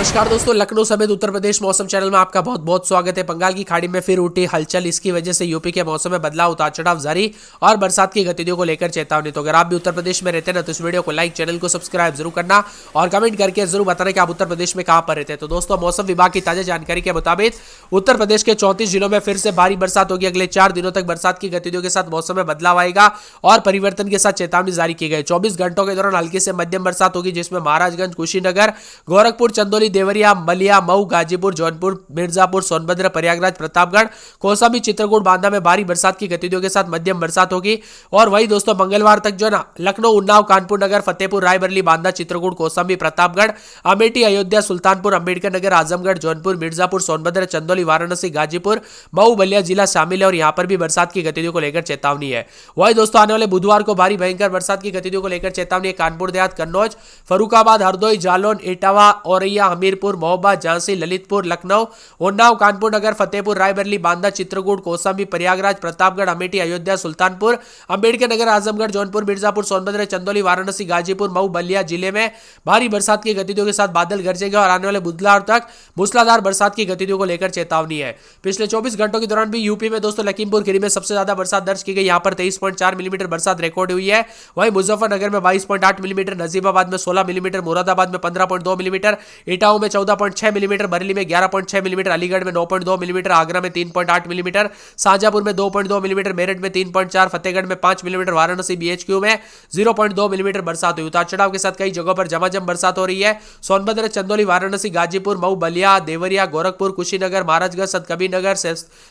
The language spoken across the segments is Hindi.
नमस्कार दोस्तों, लखनऊ समेत उत्तर प्रदेश मौसम चैनल में आपका बहुत बहुत स्वागत है। बंगाल की खाड़ी में फिर उठी हलचल, इसकी वजह से यूपी के मौसम में बदलाव, उतार चढ़ाव जारी और बरसात की गतिविधियों को लेकर चेतावनी। तो अगर आप भी उत्तर प्रदेश में रहते हैं ना, तो इस वीडियो को लाइक, चैनल को सब्सक्राइब जरूर करना और कमेंट करके जरूर बताना कि आप उत्तर प्रदेश में कहां पर रहते हैं। तो दोस्तों, मौसम विभाग की ताजा जानकारी के मुताबिक उत्तर प्रदेश के 34 जिलों में फिर से भारी बरसात होगी। अगले 4 दिनों तक बरसात की गतिविधियों के साथ मौसम में बदलाव आएगा और परिवर्तन के साथ चेतावनी जारी की गई। 24 घंटों के दौरान हल्की से मध्यम बरसात होगी, जिसमें महाराजगंज, कुशीनगर, गोरखपुर, चंदौली, देवरिया, बलिया, मऊ, गाजीपुर, जौनपुर, मिर्जापुर, सोनभद्र, प्रयागराज, प्रतापगढ़, कौशाम्बी, चित्रकूट, बांदा में भारी बरसात की गतिविधियों के साथ मध्यम बरसात होगी। और वही दोस्तों, मंगलवार तक जो है ना, लखनऊ, उन्नाव, कानपुर नगर, फतेहपुर, रायबरेली, बांदा, चित्रकूट, कौशाम्बी, प्रतापगढ़, अमेठी, अयोध्या, सुल्तानपुर, अंबेडकर नगर, आजमगढ़, जौनपुर, मिर्जापुर, सोनभद्र, चंदौली, वाराणसी, गाजीपुर, मऊ, बलिया जिला शामिल है और यहां पर भी बरसात की गतिविधियों को लेकर चेतावनी है। वही दोस्तों, आने वाले बुधवार को भारी भयंकर बरसात की गतिविधियों को लेकर चेतावनी है। कानपुर देहात, कन्नौज, फर्रुखाबाद, हरदोई, जालौन, इटावा, औरैया, हमीरपुर, महोबा, झांसी, ललितपुर, लखनऊ, उन्नाव, कानपुर नगर, फतेहपुर, रायबरेली, बांदा, चित्रकूट, कौशाम्बी, प्रयागराज, प्रतापगढ़, अमेठी, अयोध्या, सुल्तानपुर, अंबेडकर नगर, आजमगढ़, जौनपुर, मिर्जापुर, सोनभद्र, चंदौली, वाराणसी, गाजीपुर, मऊ, बलिया जिले में भारी बरसात की गतिविधियों के साथ बादल गरजेंगे और आने वाले बुधवार तक मूसलाधार बरसात की गतिविधियों को लेकर चेतावनी है। पिछले 24 घंटों के दौरान भी यूपी में दोस्तों लखीमपुर खीरी में सबसे ज्यादा बरसात दर्ज की गई। यहां पर 23.4 मिलीमीटर बरसात रिकॉर्ड हुई है। वहीं मुजफ्फरनगर में 22.8 मिलीमीटर, नजीबाबाद में 16 मिलीमीटर, मुरादाबाद में 15.2 मिलीमीटर, इटाऊ में 14.6 मिलीमीटर, बरेली में 11.6 मिलीमीटर, अलीगढ़ में 9.2 मिलीमीटर, आगरा में 3.8 मिलीमीटर, शाहजहांपुर में 2.2 मिलीमीटर, मेरठ में 3.4, फतेहगढ़ में 5 मिलीमीटर, वाराणसी बीएचक्यू में 0.2 मिलीमीटर बरसात हुई। उतार चढ़ाव के साथ कई जगहों पर झमाझम बरसात हो रही है। सोनभद्र, चंदौली, वाराणसी, गाजीपुर, मऊ, बलिया, देवरिया, गोरखपुर, कुशीनगर, महाराजगंज,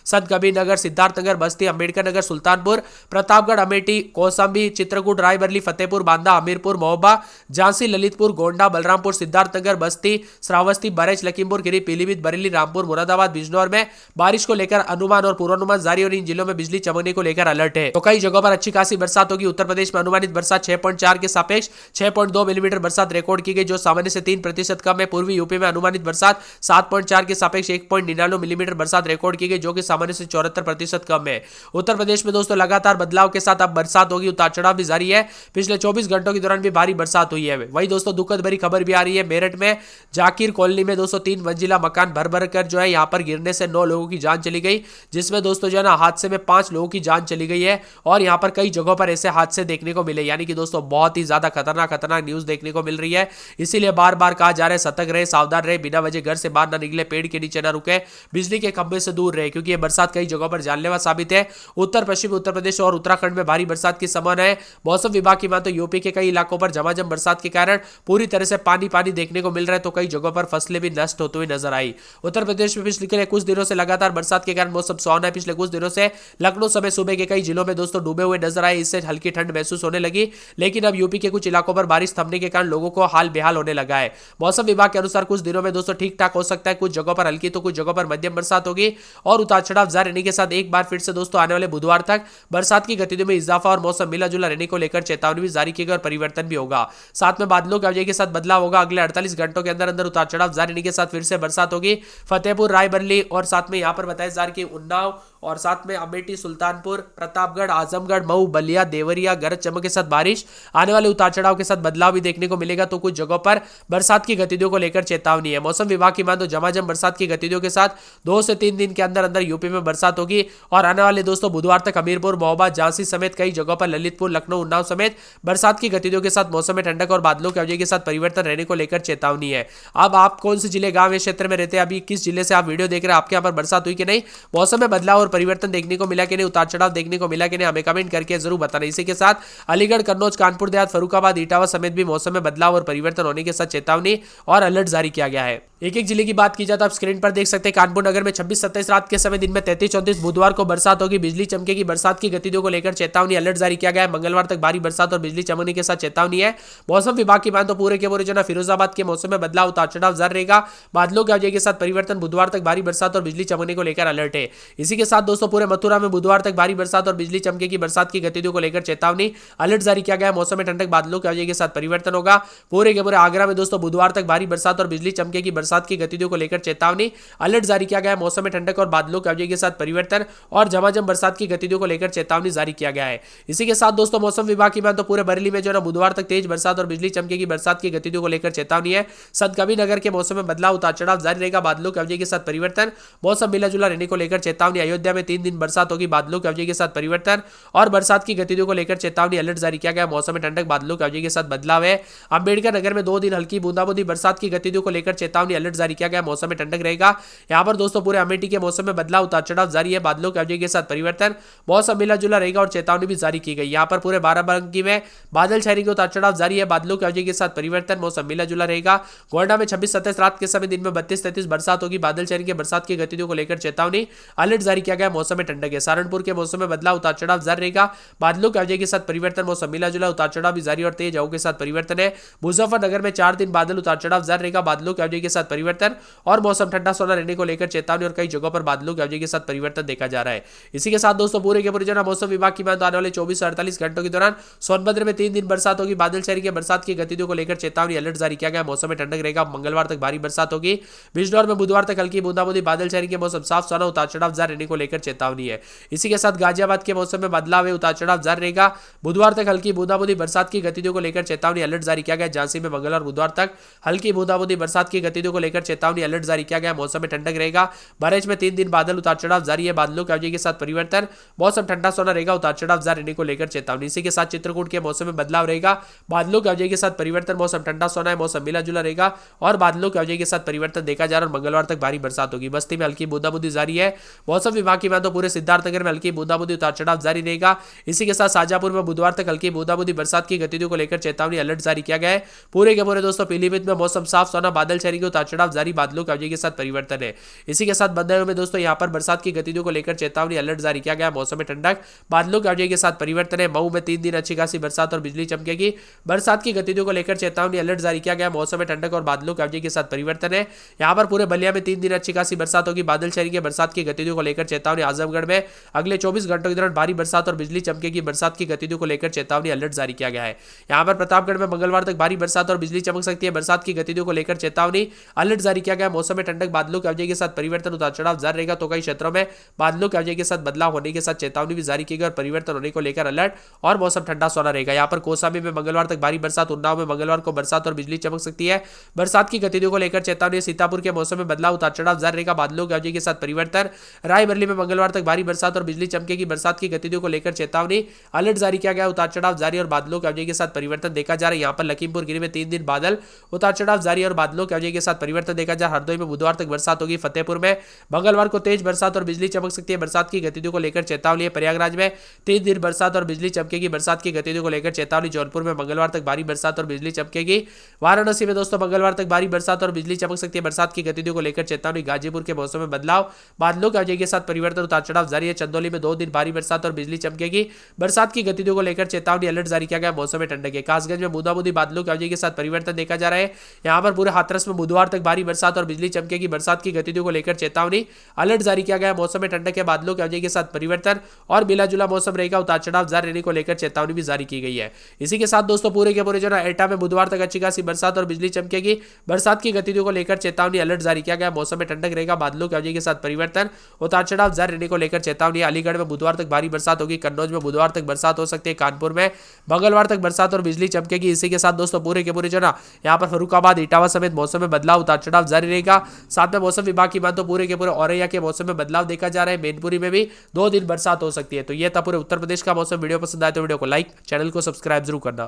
संतकबीरनगर, सिद्धार्थनगर, बस्ती, अंबेडकर नगर, सुल्तानपुर, प्रतापगढ़, अमेठी, कौशाम्बी, चित्रकूट, रायबरेली, फतेहपुर, बांदा, हमीरपुर, महोबा, झांसी, ललितपुर, गोंडा, बलरामपुर, सिद्धार्थनगर, बस्ती, श्रावस्ती, बरेच, लखीमपुर खीरी, पीलीभीत, बरेली, रामपुर, मुरादाबाद, बिजनौर में बारिश को लेकर अनुमान और पूर्वानुमान जारी और इन जिलों में बिजली चमकने को लेकर अलर्ट है। तो कई जगहों पर अच्छी खासी बरसात होगी। उत्तर प्रदेश में अनुमानित बरसात 6.4 के सापेक्ष 6.2 मिलीमीटर बरसात रिकॉर्ड की गई, जो सामान्य से 3% कम है। पूर्वी यूपी में अनुमानित बरसात 7.4 के सापेक्ष 1.99 मिलीमीटर बरसात रिकॉर्ड की गई, जो कि सामान्य से 74% कम है। उत्तर प्रदेश में दोस्तों लगातार बदलाव के साथ अब बरसात होगी, उतार चढ़ाव भी जारी है। पिछले 24 घंटों के दौरान भी भारी बरसात हुई है। वही दोस्तों, दुखद भरी खबर भी आ रही है। मेरठ में जाकिर कॉलोनी में दोस्तों 3 मंजिला मकान भर कर जो है यहां पर गिरने से 9 लोगों की जान चली गई, जिसमें दोस्तों जो है ना हादसे में 5 लोगों की जान चली गई है। और यहां पर कई जगहों पर ऐसे हादसे देखने को मिले, यानी कि दोस्तों बहुत ही ज्यादा खतरनाक न्यूज देखने को मिल रही है। इसीलिए बार बार कहा जा रहा है, सतर्क रहे, सावधान रहे, बिना वजह घर से बाहर ना निकले, पेड़ के नीचे ना रुके, बिजली के खंभे से दूर रहे, क्योंकि यह बरसात कई जगहों पर जानलेवा साबित है। उत्तर पश्चिमी उत्तर प्रदेश और उत्तराखंड में भारी बरसात की संभावना है। मौसम विभाग की माने तो यूपी के कई इलाकों पर झमाझम बरसात के कारण पूरी तरह से पानी देखने को मिल रहा है। तो कई जगहों पर फसलें भी नष्ट होते हुए नजर आई। उत्तर प्रदेश में पिछले कुछ दिनों से लगातार बरसात के कारण मौसम सुहावना है। पिछले कुछ दिनों से लखनऊ समेत सूबे के कई जिलों में दोस्तों डूबे हुए नजर आए, इससे हल्की ठंड महसूस होने लगी। लेकिन अब यूपी के कुछ इलाकों पर बारिश थमने के कारण लोगों को हाल बेहाल होने लगा है। मौसम विभाग के अनुसार कुछ दिनों में दोस्तों ठीक ठाक हो सकता है, कुछ जगहों पर हल्की तो कुछ जगहों पर मध्यम बरसात होगी और उतार चढ़ाव जारी रहने के साथ एक बार फिर से दोस्तों आने वाले बुधवार तक बरसात की गतिविधियों में इजाफा और मौसम मिला जुला रहने को लेकर चेतावनी भी जारी की गई और परिवर्तन भी होगा। साथ में बादलों की आवाजाही के साथ बदलाव होगा। अगले 48 घंटों के अंदर उतार चढ़ाव जारी रहने के साथ फिर से बरसात होगी। फतेहपुर, रायबरेली और साथ में यहां पर बताया जा रहा है कि उन्नाव और साथ में अमेठी, सुल्तानपुर, प्रतापगढ़, आजमगढ़, मऊ, बलिया, देवरिया गरज चमक के साथ बारिश, आने वाले उतार चढ़ाव के साथ बदलाव भी देखने को मिलेगा। तो कुछ जगहों पर बरसात की गतिविधियों को लेकर चेतावनी है। मौसम विभाग की माने तो झमाझम बरसात की गतिविधियों के साथ 2 से 3 दिन के अंदर अंदर यूपी में बरसात होगी और आने वाले दोस्तों बुधवार तक हमीरपुर, महोबा, झांसी समेत कई जगहों पर ललितपुर, लखनऊ, उन्नाव समेत बरसात की गतिविधियों के साथ मौसम में ठंडक और बादलों की आवाजाही के साथ परिवर्तन रहने को लेकर चेतावनी है। अब आप कौन से जिले, गांव या क्षेत्र में रहते हैं, अभी किस जिले से आप वीडियो देख रहे हैं, आपके यहाँ पर बरसात हुई कि नहीं, मौसम में बदलाव और परिवर्तन देखने को मिला कि नहीं, उतार चढ़ाव देखने को मिला कि नहीं, हमें कमेंट करके जरूर बताना। इसी के साथ अलीगढ़, कन्नौज, कानपुर देहात, फर्रुखाबाद, इटावा समेत भी मौसम में बदलाव और परिवर्तन होने के साथ चेतावनी और अलर्ट जारी किया गया है। एक एक जिले की बात की जाए तो आप स्क्रीन पर देख सकते हैं। कानपुर नगर में 26-27 रात के समय, दिन में 33-34, बुधवार को बरसात होगी, बिजली चमकेगी। बरसात की गतिविधियों को लेकर चेतावनी अलर्ट जारी किया गया है। मंगलवार तक भारी बरसात और बिजली चमकने के साथ चेतावनी है। मौसम विभाग की बात तो पूरे के पूरे जो ना फिरोजाबाद के मौसम में बदलाव, उतार चढ़ाव जारी रहेगा। बादलों की आवाजाही के साथ परिवर्तन, बुधवार तक भारी बरसात और बिजली चमकने को लेकर अलर्ट है। इसी के साथ दोस्तों पूरे मथुरा में बुधवार तक भारी बरसात और बिजली चमकेगी। बरसात की गतिविधियों को लेकर चेतावनी अलर्ट जारी किया गया है। मौसम में ठंडक, बादलों की आवाजाही के साथ परिवर्तन होगा। पूरे के पूरे आगरा में दोस्तों बुधवार तक भारी बरसात और बिजली चमकेगी। बरसात की गतिविधियों को लेकर चेतावनी अलर्ट जारी किया गया है। मौसम में ठंडक और बादलों की आवाजाही के साथ परिवर्तन और झमाझम बरसात की गतिविधियों को लेकर चेतावनी जारी किया गया है। इसी के साथ दोस्तों मौसम विभाग की बात तो पूरे बरेली में जो है बुधवार तक तेज बरसात और बिजली चमकेगी। बरसात की गतिविधियों को लेकर चेतावनी है। संतकबीरनगर नगर के मौसम में बदलाव उतार चढ़ाव जारी रहेगा, बादलों की अवधि के साथ परिवर्तन, मौसम मिला जुला रहने को लेकर चेतावनी। अयोध्या में 3 दिन बरसात होगी, बादलों की अवधि के साथ परिवर्तन और बरसात की गतिविधियों को लेकर चेतावनी, अलर्ट जारी किया गया। मौसम में ठंडक, बादलों की अवधि के साथ बदलाव है। अंबेडकर नगर में 2 दिन हल्की बूंदाबांदी, बरसात की गतिविधियों को लेकर चेतावनी, अलर्ट जारी किया गया। मौसम में ठंडक रहेगा। यहाँ पर दोस्तों पूरे अमेठी के मौसम में बदलाव उतार चढ़ाव जारी है, बादलों की अवधि के साथ परिवर्तन, मौसम मिला जुला रहेगा और चेतावनी भी जारी की गई। यहाँ पर पूरे बाराबंकी में बादल छाने के उतार चढ़ाव जारी है, बादलों की अवधि के साथ परिवर्तन, मौसम मिला जुला रहेगा। गोंडा में 26-27 रात के समय, दिन में 32-33 बरसात होगी, बादल छाने के बरसात की गतिविधियों को लेकर चेतावनी, अलर्ट जारी किया गया। मौसम में ठंडक है। सहारनपुर के मौसम में बदलाव उतार चढ़ाव जारी रहेगा, बादलों की अवधि के साथ परिवर्तन, मौसम मिला जुला, उतार चढ़ाव भी जारी और तेज हवाओं के साथ परिवर्तन है। मुजफ्फरनगर में 4 दिन बादल, उतार चढ़ाव जारी रहेगा, बादलों की अवधि के साथ परिवर्तन और मौसम ठंडा सोना रहने को लेकर चेतावनी और कई जगहों पर बादलों की अवधि के साथ परिवर्तन देखा जा रहा है। इसी के साथ दोस्तों पूरे के पूरे जना मौसम विभाग की बात आने वाले 24 से 48 घंटों के दौरान सोनभद्र में 3 दिन बरसात होगी, बादल छाने के बरसात की गतिविधियों को लेकर चेतावनी, अलर्ट जारी किया गया। मौसम में ठंडक रहेगा, मंगलवार तक भारी बरसात होगी। बिजनौर में बुधवार तक हल्की बूंदाबांदी, बादल छाने के मौसम साफ सोना, उतार चढ़ाव जारी रहने को लेकर चेतावनी है। इसी के साथ गाजियाबाद के मौसम में बदलाव है, उतार चढ़ाव जारी रहेगा, बुधवार तक हल्की बूंदाबांदी, बरसात की गतिविधियों को लेकर चेतावनी, अलर्ट जारी किया गया। झांसी में मंगलवार बुधवार तक हल्की बूंदाबांदी, बरसात की गतिविधियों को लेकर चेतावनी, अलर्ट जारी किया गया। मौसम में ठंडक रहेगा। बरेज में 3 दिन बादल, उतार चढ़ाव जारी है, बादलों की अवधि के साथ परिवर्तन, मौसम ठंडा सोना रहेगा, उतार चढ़ाव जारी रहने को लेकर चेतावनी। इसी के साथ चित्रकूट के मौसम में बदलाव रहेगा, बादलों की अवधि के साथ परिवर्तन, मौसम ठंडा सोना है, मौसम मिला जुला रहेगा और बादलों की अवधि के साथ परिवर्तन देखा जा रहा है। मंगलवार तक भारी बरसात होगी। बस्ती में हल्की बूंदाबांदी जारी है। मौसम विभाग की बात तो पूरे सिद्धार्थनगर में हल्की बूंदाबांदी, उतार चढ़ाव जारी रहेगा। इसी के साथ शाजापुर में बुधवार तक हल्की बूंदाबांदी, बरसात की गतिविधियों को लेकर चेतावनी, अलर्ट जारी किया गया है। पूरे के पूरे दोस्तों पीलीभीत में मौसम साफ सोना, बादल छाने के उतार चढ़ाव जारी, बादलों की अवधि के साथ परिवर्तन है। इसी के साथ बदायूं में दोस्तों यहाँ पर बरसात की गतिविधियों को लेकर चेतावनी, अलर्ट जारी किया गया। मौसम में ठंडक, बादलों की अवधि के साथ परिवर्तन है। मऊ में 3 दिन अच्छी खासी बरसात और बिजली चमकेगी, बरसात की गतिविधियों को लेकर चेतावनी, अलर्ट जारी किया गया। मौसम में ठंडक और बादलों की अवधि के साथ परिवर्तन है। यहाँ पर पूरे बलिया में 3 दिन अच्छी खासी बरसात होगी, बादल छाने के बरसात की गतिविधियों को लेकर चेतावनी। आजमगढ़ में अगले 24 घंटों के दौरान भारी बरसात और बिजली चमकेगी, बरसात की गतिविधियों को लेकर चेतावनी, अलर्ट जारी किया गया है। यहाँ पर प्रतापगढ़ में मंगलवार तक भारी बरसात और बिजली चमक सकती है, बरसात की गतिविधियों को लेकर चेतावनी, अलर्ट जारी किया गया। मौसम में ठंडक, बादलों की अवधि के साथ परिवर्तन, उतार चढ़ाव जारी रहेगा। तो कई क्षेत्रों में बादलों की अवधि के साथ बदलाव होने के साथ चेतावनी भी जारी की गई और परिवर्तन होने को लेकर अलर्ट और मौसम ठंडा सोना रहेगा। यहाँ पर कौसाम्बी में मंगलवार तक भारी बरसात, उन्नाव में मंगलवार को बरसात और बिजली चमक सकती है, बरसात की गतिविधियों को लेकर चेतावनी। सीतापुर के मौसम में बदलाव, उतार चढ़ाव जारी रहेगा, बादलों की अवधि के साथ परिवर्तन। रायबरेली में मंगलवार तक भारी बरसात और बिजली चमकेगी, बरसात की गतिविधियों को लेकर चेतावनी, अलर्ट जारी किया गया। उतार चढ़ाव जारी और बादलों की अवधि के साथ परिवर्तन देखा जा रहा है। यहाँ पर लखीमपुर खीरी में 3 दिन बादल, उतार चढ़ाव जारी और बादलों की अवधि के साथ परिवर्तन देखा जा रहा है। हरदोई में बुधवार तक बरसात होगी। फतेहपुर में मंगलवार को तेज बरसात और बिजली चमक सकती है, बरसात की गतिविधियों को लेकर चेतावनी है। प्रयागराज में 3 दिन बरसात और बिजली चमकेगी, बरसात की गतिविधियों को लेकर चेतावनी। जौनपुर में मंगलवार तक भारी बरसात और बिजली चमकेगी। वाराणसी में दोस्तों मंगलवार तक भारी बरसात और बिजली चमक सकती है, बरसात की गतिविधियों को लेकर चेतावनी। गाजीपुर के मौसम में बदलाव, बादलों की अवधि के साथ परिवर्तन, उतार चढ़ाव जारी है। चंदौली में 2 दिन भारी बरसात और बिजली चमकेगी, बरसात की गतिविधियों को लेकर चेतावनी, अलर्ट जारी किया गया। मौसम में ठंडक है। कासगंज में बूंदाबांदी, बादलों की अवधि के साथ परिवर्तन देखा जा रहा है। यहाँ पर पूरे हाथरस में बुधवार तक भारी बरसात और बिजली चमकेगी, बरसात की गतिविधियों को लेकर चेतावनी, अलर्ट जारी किया गया। मौसम में ठंडक है, बादलों की अवधि के साथ परिवर्तन और मिला जुला मौसम रहेगा, उतार चढ़ाव जारी रहने को लेकर चेतावनी भी जारी की गई है। इसी के साथ दोस्तों पूरे के पूरे जो है एटा में बुधवार तक अच्छी खासी बरसात और बिजली चमकेगी, बरसात की गतिविधियों को लेकर चेतावनी, अलर्ट जारी किया गया। मौसम में ठंडक रहेगा, बादलों की अवधि के साथ परिवर्तन, उतार चढ़ाव जारी रहने को लेकर चेतावनी। अलीगढ़ में बुधवार तक भारी बरसात होगी। कन्नौज में बुधवार तक बरसात हो सकती है। कानपुर में मंगलवार तक बरसात और बिजली चमकेगी। इसी के साथ दोस्तों पूरे के पूरे जो ना यहाँ पर फर्रुखाबाद, इटावा समेत मौसम में बदलाव, उतार चढ़ाव जारी रहेगा। साथ में मौसम विभाग की बात तो पूरे के पूरे औरैया के मौसम में बदलाव देखा जा रहा है। मैनपुरी में भी 2 दिन बरसात हो सकती है। तो यह था पूरे उत्तर प्रदेश का मौसम। वीडियो पसंद आए तो वीडियो को लाइक, चैनल को सब्सक्राइब जरूर करना।